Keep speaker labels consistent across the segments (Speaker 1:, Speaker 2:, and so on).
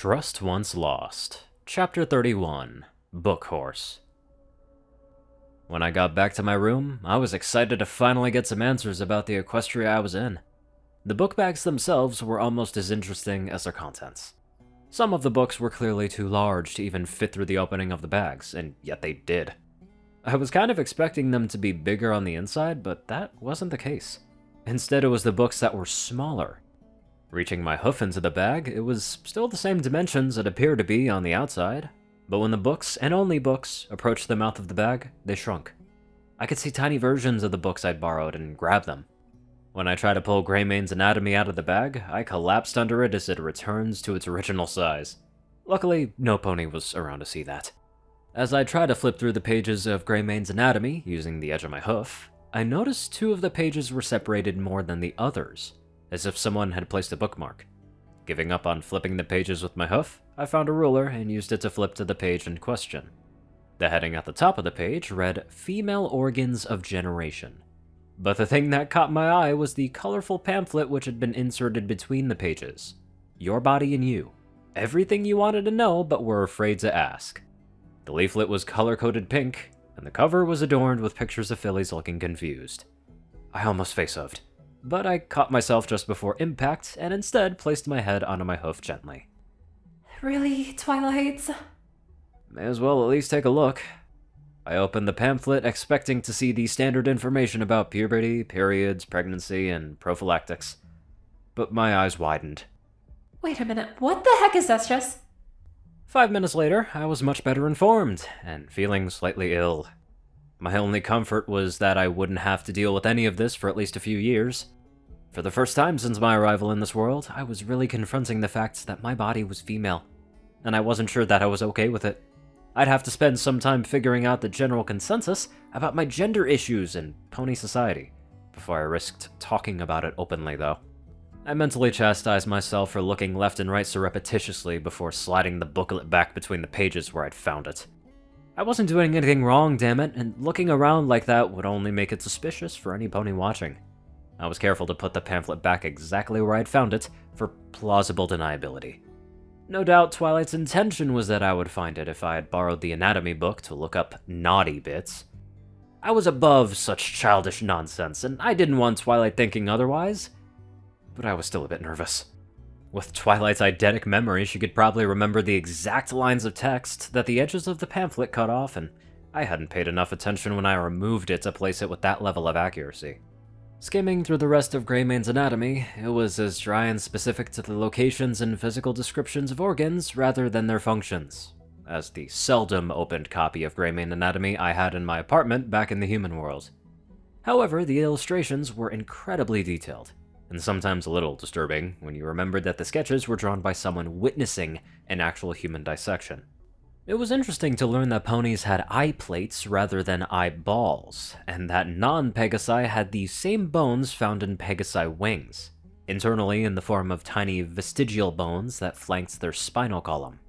Speaker 1: Trust Once Lost, Chapter 31, Book Horse. When I got back to my room, I was excited to finally get some answers about the Equestria I was in. The book bags themselves were almost as interesting as their contents. Some of the books were clearly too large to even fit through the opening of the bags, and yet they did. I was kind of expecting them to be bigger on the inside, but that wasn't the case. Instead, it was the books that were smaller. Reaching my hoof into the bag, it was still the same dimensions it appeared to be on the outside, but when the books, and only books, approached the mouth of the bag, they shrunk. I could see tiny versions of the books I'd borrowed and grab them. When I tried to pull Greymane's anatomy out of the bag, I collapsed under it as it returns to its original size. Luckily, no pony was around to see that. As I tried to flip through the pages of Greymane's anatomy using the edge of my hoof, I noticed two of the pages were separated more than the others, as if someone had placed a bookmark. Giving up on flipping the pages with my hoof, I found a ruler and used it to flip to the page in question. The heading at the top of the page read, Female Organs of Generation. But the thing that caught my eye was the colorful pamphlet which had been inserted between the pages. Your body and you. Everything you wanted to know but were afraid to ask. The leaflet was color-coded pink, and the cover was adorned with pictures of fillies looking confused. I almost face-huffed, but I caught myself just before impact and instead placed my head onto my hoof gently.
Speaker 2: Really, Twilight?
Speaker 1: May as well at least take a look. I opened the pamphlet expecting to see the standard information about puberty, periods, pregnancy, and prophylactics. But my eyes widened.
Speaker 2: Wait a minute, what the heck is this, Jess?
Speaker 1: 5 minutes later, I was much better informed, and feeling slightly ill. My only comfort was that I wouldn't have to deal with any of this for at least a few years. For the first time since my arrival in this world, I was really confronting the fact that my body was female, and I wasn't sure that I was okay with it. I'd have to spend some time figuring out the general consensus about my gender issues in pony society, before I risked talking about it openly though. I mentally chastised myself for looking left and right so repetitiously before sliding the booklet back between the pages where I'd found it. I wasn't doing anything wrong, damn it, and looking around like that would only make it suspicious for any pony watching. I was careful to put the pamphlet back exactly where I'd found it for plausible deniability. No doubt Twilight's intention was that I would find it if I had borrowed the anatomy book to look up naughty bits. I was above such childish nonsense, and I didn't want Twilight thinking otherwise, but I was still a bit nervous. With Twilight's eidetic memory, she could probably remember the exact lines of text that the edges of the pamphlet cut off, and I hadn't paid enough attention when I removed it to place it with that level of accuracy. Skimming through the rest of Greymane's anatomy, it was as dry and specific to the locations and physical descriptions of organs rather than their functions, as the seldom opened copy of Greymane anatomy I had in my apartment back in the human world. However, the illustrations were incredibly detailed, and sometimes a little disturbing when you remembered that the sketches were drawn by someone witnessing an actual human dissection. It was interesting to learn that ponies had eye plates rather than eyeballs, and that non-Pegasi had the same bones found in Pegasi wings, internally in the form of tiny vestigial bones that flanked their spinal column.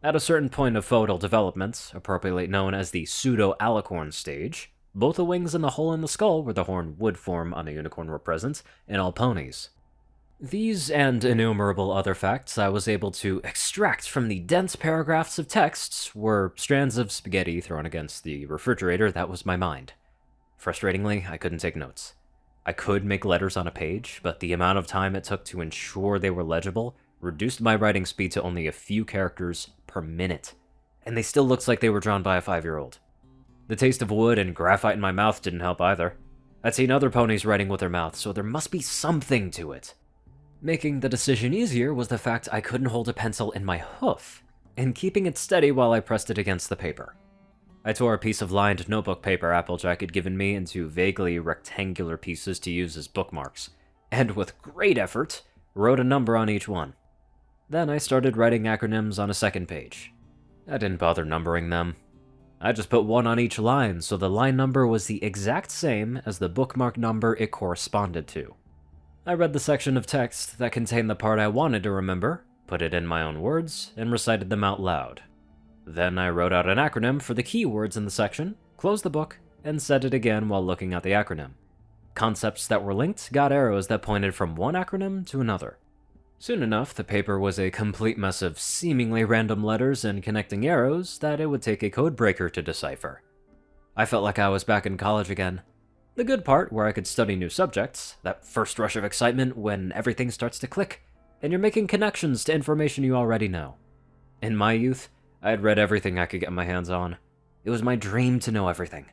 Speaker 1: At a certain point of foetal development, appropriately known as the pseudo-alicorn stage, both the wings and the hole in the skull where the horn would form on a unicorn were present in all ponies. These and innumerable other facts I was able to extract from the dense paragraphs of texts were strands of spaghetti thrown against the refrigerator that was my mind. Frustratingly, I couldn't take notes. I could make letters on a page, but the amount of time it took to ensure they were legible reduced my writing speed to only a few characters per minute, and they still looked like they were drawn by a 5-year-old. The taste of wood and graphite in my mouth didn't help either. I'd seen other ponies writing with their mouths, so there must be something to it. Making the decision easier was the fact I couldn't hold a pencil in my hoof, and keeping it steady while I pressed it against the paper. I tore a piece of lined notebook paper Applejack had given me into vaguely rectangular pieces to use as bookmarks, and with great effort, wrote a number on each one. Then I started writing acronyms on a second page. I didn't bother numbering them. I just put one on each line so the line number was the exact same as the bookmark number it corresponded to. I read the section of text that contained the part I wanted to remember, put it in my own words, and recited them out loud. Then I wrote out an acronym for the keywords in the section, closed the book, and said it again while looking at the acronym. Concepts that were linked got arrows that pointed from one acronym to another. Soon enough, the paper was a complete mess of seemingly random letters and connecting arrows that it would take a codebreaker to decipher. I felt like I was back in college again. The good part, where I could study new subjects, that first rush of excitement when everything starts to click, and you're making connections to information you already know. In my youth, I had read everything I could get my hands on. It was my dream to know everything.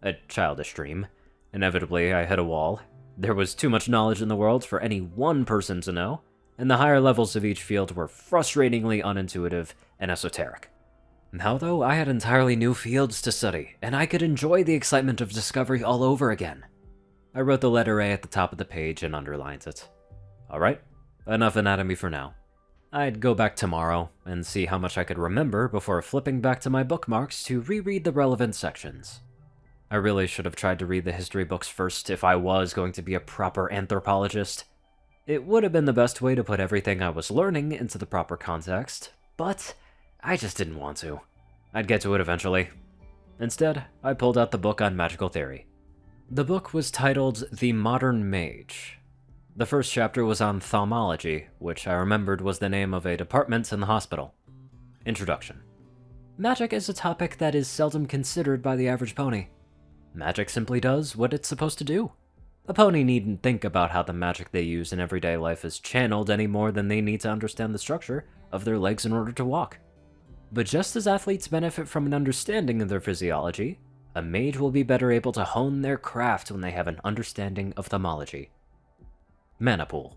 Speaker 1: A childish dream. Inevitably, I hit a wall. There was too much knowledge in the world for any one person to know, and the higher levels of each field were frustratingly unintuitive and esoteric. Now, though, I had entirely new fields to study, and I could enjoy the excitement of discovery all over again. I wrote the letter A at the top of the page and underlined it. Alright, enough anatomy for now. I'd go back tomorrow and see how much I could remember before flipping back to my bookmarks to reread the relevant sections. I really should have tried to read the history books first if I was going to be a proper anthropologist. It would have been the best way to put everything I was learning into the proper context, but I just didn't want to. I'd get to it eventually. Instead, I pulled out the book on magical theory. The book was titled The Modern Mage. The first chapter was on thaumaturgy, which I remembered was the name of a department in the hospital. Introduction. Magic is a topic that is seldom considered by the average pony. Magic simply does what it's supposed to do. A pony needn't think about how the magic they use in everyday life is channeled any more than they need to understand the structure of their legs in order to walk. But just as athletes benefit from an understanding of their physiology, a mage will be better able to hone their craft when they have an understanding of thaumaturgy. Mana pool.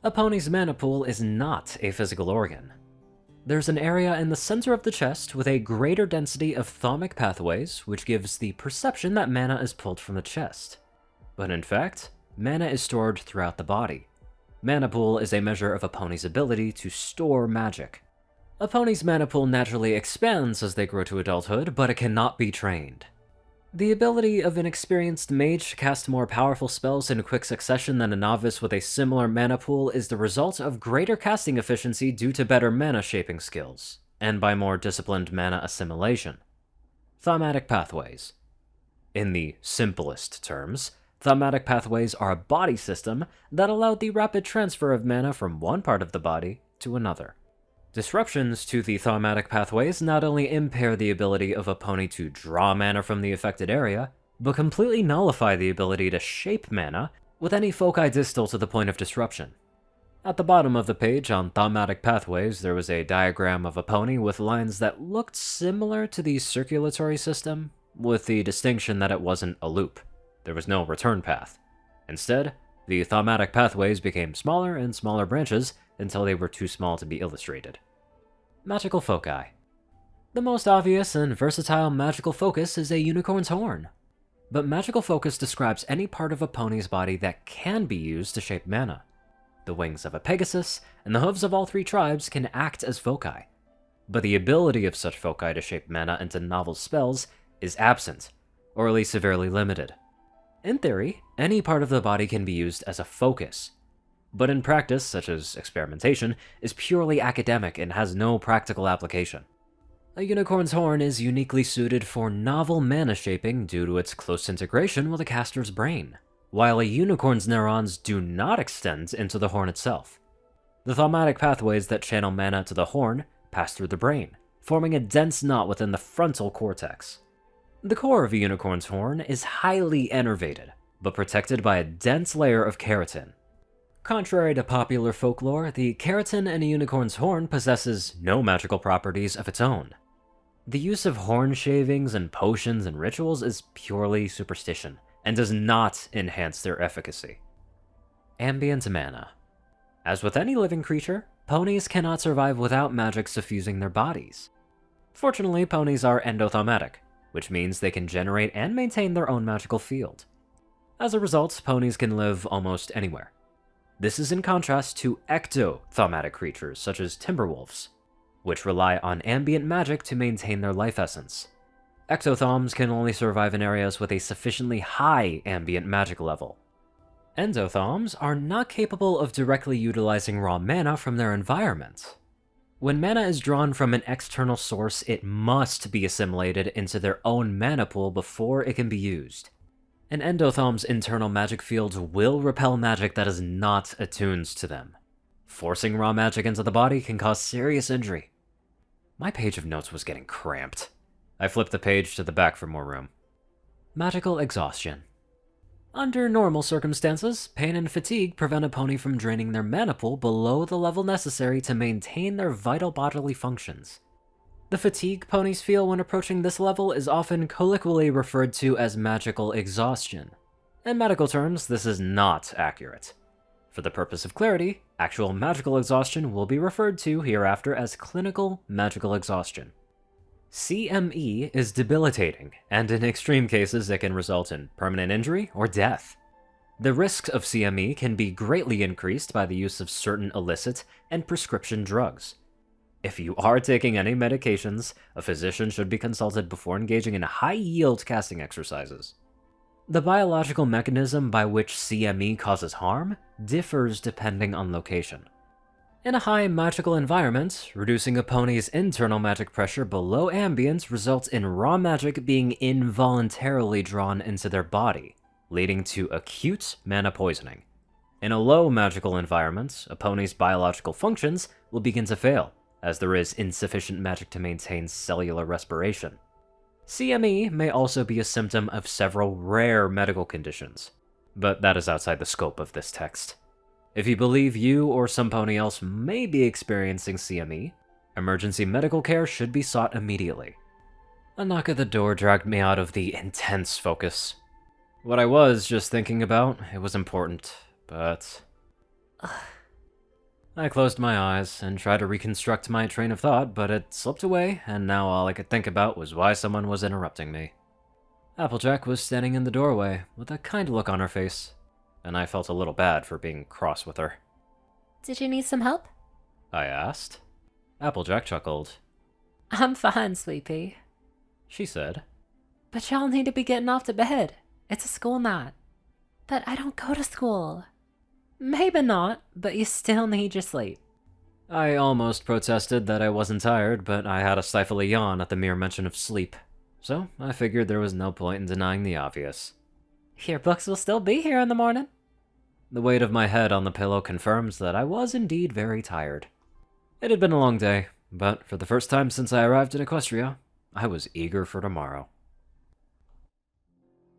Speaker 1: A pony's mana pool is not a physical organ. There's an area in the center of the chest with a greater density of thaumic pathways, which gives the perception that mana is pulled from the chest. But in fact, mana is stored throughout the body. Mana pool is a measure of a pony's ability to store magic. A pony's mana pool naturally expands as they grow to adulthood, but it cannot be trained. The ability of an experienced mage to cast more powerful spells in quick succession than a novice with a similar mana pool is the result of greater casting efficiency due to better mana shaping skills, and by more disciplined mana assimilation. Thaumatic pathways. In the simplest terms, thaumatic pathways are a body system that allow the rapid transfer of mana from one part of the body to another. Disruptions to the thaumatic pathways not only impair the ability of a pony to draw mana from the affected area, but completely nullify the ability to shape mana with any foci distal to the point of disruption. At the bottom of the page on thaumatic pathways, there was a diagram of a pony with lines that looked similar to the circulatory system, with the distinction that it wasn't a loop. There was no return path. Instead, the thaumatic pathways became smaller and smaller branches until they were too small to be illustrated. Magical foci. The most obvious and versatile magical focus is a unicorn's horn. But magical focus describes any part of a pony's body that can be used to shape mana. The wings of a Pegasus and the hooves of all three tribes can act as foci. But the ability of such foci to shape mana into novel spells is absent, or at least severely limited. In theory, any part of the body can be used as a focus, but in practice, such as experimentation, is purely academic and has no practical application. A unicorn's horn is uniquely suited for novel mana shaping due to its close integration with a caster's brain, while a unicorn's neurons do not extend into the horn itself. The thaumatic pathways that channel mana to the horn pass through the brain, forming a dense knot within the frontal cortex. The core of a unicorn's horn is highly innervated, but protected by a dense layer of keratin. Contrary to popular folklore, the keratin in a unicorn's horn possesses no magical properties of its own. The use of horn shavings and potions and rituals is purely superstition, and does not enhance their efficacy. Ambient mana. As with any living creature, ponies cannot survive without magic suffusing their bodies. Fortunately, ponies are endothaumatic, which means they can generate and maintain their own magical field. As a result, ponies can live almost anywhere. This is in contrast to ectothaumatic creatures such as timberwolves, which rely on ambient magic to maintain their life essence. Ectothoms can only survive in areas with a sufficiently high ambient magic level. Endothoms are not capable of directly utilizing raw mana from their environment. When mana is drawn from an external source, it must be assimilated into their own mana pool before it can be used. An endothom's internal magic fields will repel magic that is not attuned to them. Forcing raw magic into the body can cause serious injury. My page of notes was getting cramped. I flipped the page to the back for more room. Magical exhaustion. Under normal circumstances, pain and fatigue prevent a pony from draining their mana pool below the level necessary to maintain their vital bodily functions. The fatigue ponies feel when approaching this level is often colloquially referred to as magical exhaustion. In medical terms, this is not accurate. For the purpose of clarity, actual magical exhaustion will be referred to hereafter as clinical magical exhaustion. CME is debilitating, and in extreme cases it can result in permanent injury or death. The risks of CME can be greatly increased by the use of certain illicit and prescription drugs. If you are taking any medications, a physician should be consulted before engaging in high-yield casting exercises. The biological mechanism by which CME causes harm differs depending on location. In a high magical environment, reducing a pony's internal magic pressure below ambient results in raw magic being involuntarily drawn into their body, leading to acute mana poisoning. In a low magical environment, a pony's biological functions will begin to fail, as there is insufficient magic to maintain cellular respiration. CME may also be a symptom of several rare medical conditions, but that is outside the scope of this text. If you believe you or some pony else may be experiencing CME, emergency medical care should be sought immediately. A knock at the door dragged me out of the intense focus. What I was just thinking about, it was important, but... I closed my eyes and tried to reconstruct my train of thought, but it slipped away, and now all I could think about was why someone was interrupting me. Applejack was standing in the doorway, with a kind look on her face, and I felt a little bad for being cross with her.
Speaker 2: Did you need some help?
Speaker 1: I asked. Applejack chuckled.
Speaker 2: I'm fine, Sweetie.
Speaker 1: She said.
Speaker 2: But y'all need to be getting off to bed. It's a school night. But I don't go to school. Maybe not, but you still need your sleep.
Speaker 1: I almost protested that I wasn't tired, but I had to stifle a yawn at the mere mention of sleep. So I figured there was no point in denying the obvious.
Speaker 2: Your books will still be here in the morning.
Speaker 1: The weight of my head on the pillow confirms that I was indeed very tired. It had been a long day, but for the first time since I arrived in Equestria, I was eager for tomorrow.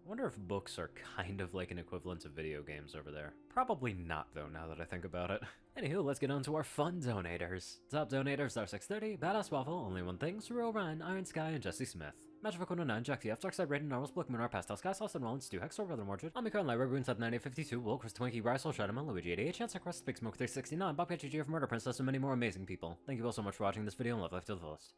Speaker 1: I wonder if books are kind of like an equivalent to video games over there. Probably not, though, now that I think about it. Anywho, let's get on to our fun donators. Top donators are 630, BadassWaffle, Only One Thing, Ceru, Orion, IronSky, and Jessie Smith. Magic9, JockeTF, Darkside, Rayden, Narwhals, Blackmoonheart, Pastel Sky, Sauce, and Rollins, Stu, Hexor, Brother Mordred, Omicron, Lyra, Runes, 9852, Will, Chris, Twinkie, Brysol, Shadowman, Luigi, 88, Chance, Crest, Big Smoke, 369, Bob, PGG of Murder Princess, and many more amazing people. Thank you all so much for watching this video, and love life to the fullest.